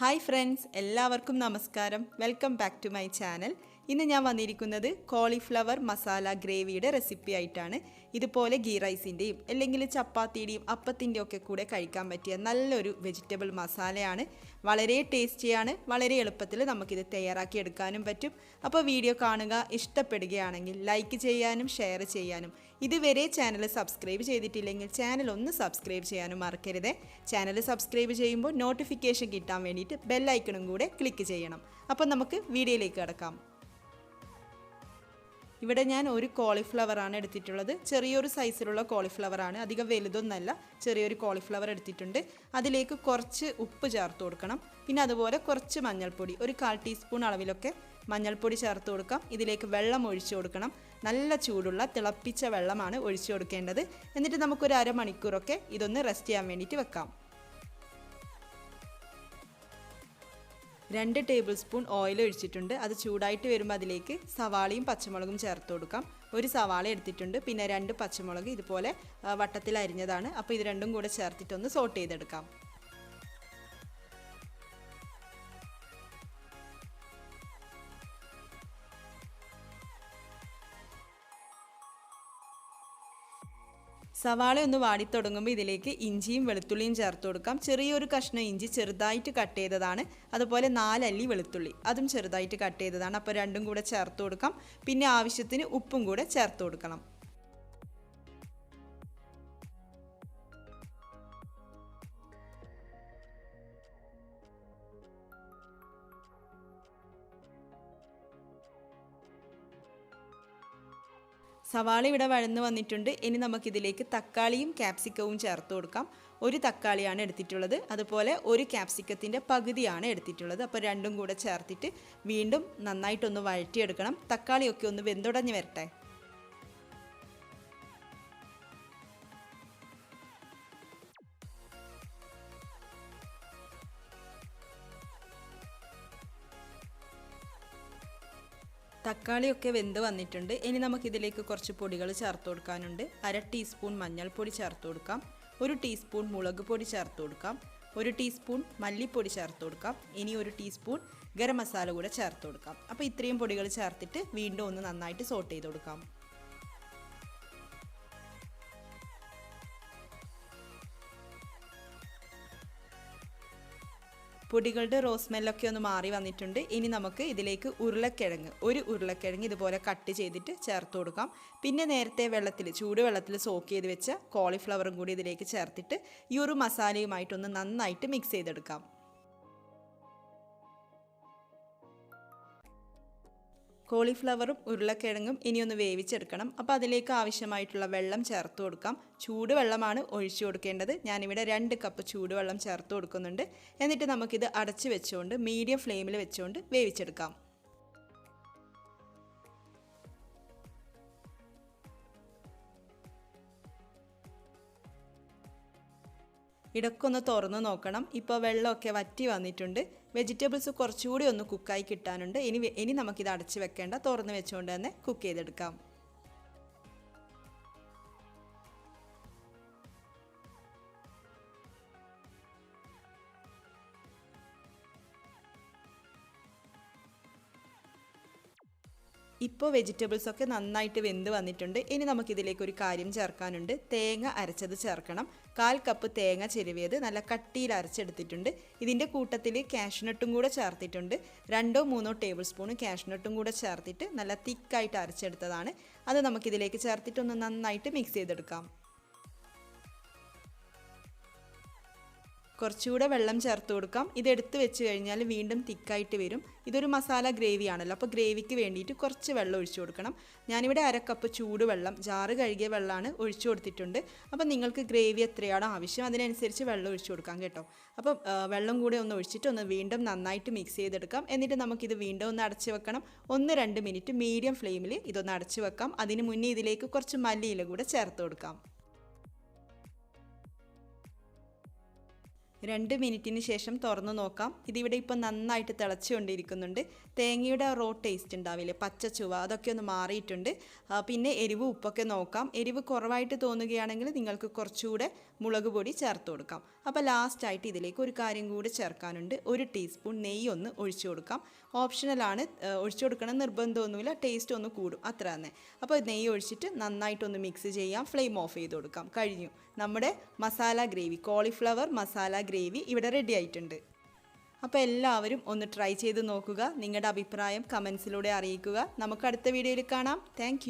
Hi friends, എല്ലാവർക്കും നമസ്കാരം. Welcome back to my channel. ഇന്ന് ഞാൻ വന്നിരിക്കുന്നത് കോളിഫ്ലവർ മസാല ഗ്രേവിയുടെ റെസിപ്പി ആയിട്ടാണ്. ഇതുപോലെ ഗീ റൈസിൻ്റെയും അല്ലെങ്കിൽ ചപ്പാത്തിയുടെയും അപ്പത്തിൻ്റെയും ഒക്കെ കൂടെ കഴിക്കാൻ പറ്റിയ നല്ലൊരു വെജിറ്റബിൾ മസാലയാണ്. വളരെ ടേസ്റ്റിയാണ്. വളരെ എളുപ്പത്തിൽ നമുക്കിത് തയ്യാറാക്കി എടുക്കാനും പറ്റും. അപ്പോൾ വീഡിയോ കാണുക, ഇഷ്ടപ്പെടുകയാണെങ്കിൽ ലൈക്ക് ചെയ്യാനും ഷെയർ ചെയ്യാനും, ഇതുവരെ ചാനൽ സബ്സ്ക്രൈബ് ചെയ്തിട്ടില്ലെങ്കിൽ ചാനൽ ഒന്ന് സബ്സ്ക്രൈബ് ചെയ്യാനും മറക്കരുത്. ചാനൽ സബ്സ്ക്രൈബ് ചെയ്യുമ്പോൾ നോട്ടിഫിക്കേഷൻ കിട്ടാൻ വേണ്ടിയിട്ട് ബെല്ലൈക്കണും കൂടെ ക്ലിക്ക് ചെയ്യണം. അപ്പോൾ നമുക്ക് വീഡിയോയിലേക്ക് കടക്കാം. ഇവിടെ ഞാൻ ഒരു കോളിഫ്ലവറാണ് എടുത്തിട്ടുള്ളത്. ചെറിയൊരു സൈസിലുള്ള കോളിഫ്ലവറാണ്, അധികം വലുതൊന്നല്ല. ചെറിയൊരു കോളിഫ്ലവർ എടുത്തിട്ടുണ്ട്. അതിലേക്ക് കുറച്ച് ഉപ്പ് ചേർത്ത് കൊടുക്കണം. പിന്നെ അതുപോലെ കുറച്ച് മഞ്ഞൾപ്പൊടി, ഒരു 1/4 ടീസ്പൂൺ അളവിലൊക്കെ മഞ്ഞൾപ്പൊടി ചേർത്ത് കൊടുക്കാം. ഇതിലേക്ക് വെള്ളം ഒഴിച്ചു കൊടുക്കണം. നല്ല ചൂടുള്ള തിളപ്പിച്ച വെള്ളമാണ് ഒഴിച്ചു കൊടുക്കേണ്ടത്. എന്നിട്ട് നമുക്കൊരു അരമണിക്കൂറൊക്കെ ഇതൊന്ന് റെസ്റ്റ് ചെയ്യാൻ വേണ്ടിയിട്ട് വെക്കാം. 2 ടേബിൾ സ്പൂൺ ഓയിൽ ഒഴിച്ചിട്ടുണ്ട്. അത് ചൂടായിട്ട് വരുമ്പോൾ അതിലേക്ക് സവാളയും പച്ചമുളകും ചേർത്ത് കൊടുക്കാം. ഒരു സവാള എടുത്തിട്ടുണ്ട്. പിന്നെ 2 പച്ചമുളക് ഇതുപോലെ വട്ടത്തിൽ അരിഞ്ഞതാണ്. അപ്പോൾ ഇത് രണ്ടും കൂടെ ചേർത്തിട്ടൊന്ന് സോട്ട് ചെയ്തെടുക്കാം. സവാള ഒന്ന് വാടിത്തുടങ്ങുമ്പോൾ ഇതിലേക്ക് ഇഞ്ചിയും വെളുത്തുള്ളിയും ചേർത്ത് കൊടുക്കാം. ചെറിയൊരു കഷ്ണം ഇഞ്ചി ചെറുതായിട്ട് കട്ട് ചെയ്തതാണ്. അതുപോലെ 4 അല്ലി വെളുത്തുള്ളി, അതും ചെറുതായിട്ട് കട്ട് ചെയ്തതാണ്. അപ്പോൾ രണ്ടും കൂടെ ചേർത്ത് കൊടുക്കാം. പിന്നെ ആവശ്യത്തിന് ഉപ്പും കൂടെ ചേർത്ത് കൊടുക്കണം. സവാള ഇവിടെ വഴന്ന് വന്നിട്ടുണ്ട്. ഇനി നമുക്കിതിലേക്ക് തക്കാളിയും ക്യാപ്സിക്കവും ചേർത്ത് കൊടുക്കാം. ഒരു തക്കാളിയാണ് എടുത്തിട്ടുള്ളത്. അതുപോലെ ഒരു ക്യാപ്സിക്കത്തിൻ്റെ പകുതിയാണ് എടുത്തിട്ടുള്ളത്. അപ്പോൾ രണ്ടും കൂടെ ചേർത്തിട്ട് വീണ്ടും നന്നായിട്ടൊന്ന് വഴറ്റിയെടുക്കണം. തക്കാളിയൊക്കെ ഒന്ന് വെന്തുടഞ്ഞ് വരട്ടെ. തക്കാളിയൊക്കെ വെന്ത് വന്നിട്ടുണ്ട്. ഇനി നമുക്കിതിലേക്ക് കുറച്ച് പൊടികൾ ചേർത്ത് കൊടുക്കാനുണ്ട്. 1/2 ടീസ്പൂൺ മഞ്ഞൾപ്പൊടി ചേർത്ത് കൊടുക്കാം. 1 ടീസ്പൂൺ മുളക് പൊടി ചേർത്ത് കൊടുക്കാം. 1 ടീസ്പൂൺ മല്ലിപ്പൊടി ചേർത്ത് കൊടുക്കാം. ഇനി 1 ടീസ്പൂൺ ഗരം മസാല കൂടെ ചേർത്ത് കൊടുക്കാം. അപ്പോൾ ഇത്രയും പൊടികൾ ചേർത്തിട്ട് വീണ്ടും ഒന്ന് നന്നായിട്ട് സോട്ട് ചെയ്ത് കൊടുക്കാം. പൊടികളുടെ റോസ്മെല്ലൊക്കെ ഒന്ന് മാറി വന്നിട്ടുണ്ട്. ഇനി നമുക്ക് ഇതിലേക്ക് ഒരു ഉരുളക്കിഴങ്ങ് ഇതുപോലെ കട്ട് ചെയ്തിട്ട് ചേർത്ത് കൊടുക്കാം. പിന്നെ നേരത്തെ ചൂടുവെള്ളത്തിൽ സോക്ക് ചെയ്ത് വെച്ച കോളിഫ്ലവറും കൂടി ഇതിലേക്ക് ചേർത്തിട്ട് ഈ ഒരു മസാലയുമായിട്ടൊന്ന് നന്നായിട്ട് മിക്സ് ചെയ്തെടുക്കാം. കോളിഫ്ലവറും ഉരുളക്കിഴങ്ങും ഇനിയൊന്ന് വേവിച്ചെടുക്കണം. അപ്പോൾ അതിലേക്ക് ആവശ്യമായിട്ടുള്ള വെള്ളം ചേർത്ത് കൊടുക്കാം. ചൂടുവെള്ളമാണ് ഒഴിച്ചു കൊടുക്കേണ്ടത്. ഞാനിവിടെ 2 കപ്പ് ചൂടുവെള്ളം ചേർത്ത് കൊടുക്കുന്നുണ്ട്. എന്നിട്ട് നമുക്കിത് അടച്ച് വെച്ചുകൊണ്ട് മീഡിയം ഫ്ലെയിമിൽ വെച്ചുകൊണ്ട് വേവിച്ചെടുക്കാം. ഇടയ്ക്കൊന്ന് തുറന്ന് നോക്കണം. ഇപ്പോൾ വെള്ളമൊക്കെ വറ്റി വന്നിട്ടുണ്ട്. വെജിറ്റബിൾസ് കുറച്ചുകൂടി ഒന്ന് കുക്കായി കിട്ടാനുണ്ട്. ഇനി നമുക്കിത് അടച്ച് വെക്കേണ്ട, തുറന്ന് വെച്ചുകൊണ്ട് തന്നെ കുക്ക് ചെയ്തെടുക്കാം. ഇപ്പോൾ വെജിറ്റബിൾസൊക്കെ നന്നായിട്ട് വെന്ത് വന്നിട്ടുണ്ട്. ഇനി നമുക്കിതിലേക്ക് ഒരു കാര്യം ചേർക്കാനുണ്ട്. തേങ്ങ അരച്ചത് ചേർക്കണം. 1/4 കപ്പ് തേങ്ങ ചിരവിയത് നല്ല കട്ടിയിൽ അരച്ചെടുത്തിട്ടുണ്ട്. ഇതിൻ്റെ കൂട്ടത്തിൽ കാഷ്നട്ടും കൂടെ ചേർത്തിട്ടുണ്ട്. 2-3 ടേബിൾ സ്പൂൺ കാഷ്നട്ടും കൂടെ ചേർത്തിട്ട് നല്ല തിക്കായിട്ട് അരച്ചെടുത്തതാണ്. അത് നമുക്കിതിലേക്ക് ചേർത്തിട്ടൊന്ന് നന്നായിട്ട് മിക്സ് ചെയ്തെടുക്കാം. കുറച്ചുകൂടെ വെള്ളം ചേർത്ത് കൊടുക്കാം. ഇതെടുത്ത് വെച്ച് കഴിഞ്ഞാൽ വീണ്ടും തിക്കായിട്ട് വരും. ഇതൊരു മസാല ഗ്രേവി ആണല്ലോ, അപ്പോൾ ഗ്രേവിക്ക് വേണ്ടിയിട്ട് കുറച്ച് വെള്ളം ഒഴിച്ചു കൊടുക്കണം. ഞാനിവിടെ 1/2 കപ്പ് ചൂടുവെള്ളം, ജാറ് കഴുകിയ വെള്ളമാണ് ഒഴിച്ചു കൊടുത്തിട്ടുണ്ട്. അപ്പോൾ നിങ്ങൾക്ക് ഗ്രേവി എത്രയാണോ ആവശ്യം അതിനനുസരിച്ച് വെള്ളം ഒഴിച്ചു കൊടുക്കാം കേട്ടോ. അപ്പോൾ വെള്ളം കൂടെ ഒന്ന് ഒഴിച്ചിട്ട് ഒന്ന് വീണ്ടും നന്നായിട്ട് മിക്സ് ചെയ്തെടുക്കാം. എന്നിട്ട് നമുക്കിത് വീണ്ടും ഒന്ന് അടച്ച് വെക്കണം. 1-2 മിനിറ്റ് മീഡിയം ഫ്ലെയിമിൽ ഇതൊന്ന് അടച്ച് വെക്കാം. അതിന് മുന്നേ ഇതിലേക്ക് കുറച്ച് മല്ലിയില കൂടെ ചേർത്ത് കൊടുക്കാം. 2 മിനിറ്റിന് ശേഷം തുറന്നു നോക്കാം. ഇതിവിടെ ഇപ്പോൾ നന്നായിട്ട് തിളച്ചുകൊണ്ടിരിക്കുന്നുണ്ട്. തേങ്ങയുടെ റോ ടേസ്റ്റ് ഉണ്ടാവില്ലേ, പച്ച ചുവ, അതൊക്കെ ഒന്ന് മാറിയിട്ടുണ്ട്. പിന്നെ എരിവ് ഉപ്പൊക്കെ നോക്കാം. എരിവ് കുറവായിട്ട് തോന്നുകയാണെങ്കിൽ നിങ്ങൾക്ക് കുറച്ചുകൂടെ മുളക് പൊടി ചേർത്ത് കൊടുക്കാം. അപ്പോൾ ലാസ്റ്റായിട്ട് ഇതിലേക്ക് ഒരു കാര്യം കൂടി ചേർക്കാനുണ്ട്. 1 ടീസ്പൂൺ നെയ്യ് ഒന്ന് ഒഴിച്ചു കൊടുക്കാം. ഓപ്ഷണലാണ്, ഒഴിച്ചു കൊടുക്കണം നിർബന്ധമൊന്നുമില്ല, ടേസ്റ്റ് ഒന്ന് കൂടും അത്ര തന്നെ. അപ്പോൾ നെയ്യ് ഒഴിച്ചിട്ട് നന്നായിട്ടൊന്ന് മിക്സ് ചെയ്യാം. ഫ്ലെയിം ഓഫ് ചെയ്ത് കൊടുക്കാം. കഴിഞ്ഞു. നമ്മുടെ masala gravy, cauliflower masala gravy ഇവിടെ റെഡി ആയിട്ടുണ്ട്. അപ്പോൾ എല്ലാവരും ഒന്ന് ട്രൈ ചെയ്ത് നോക്കുക. നിങ്ങളുടെ അഭിപ്രായം കമൻസിലൂടെ അറിയിക്കുക. നമുക്ക് അടുത്ത വീഡിയോയിൽ കാണാം. താങ്ക്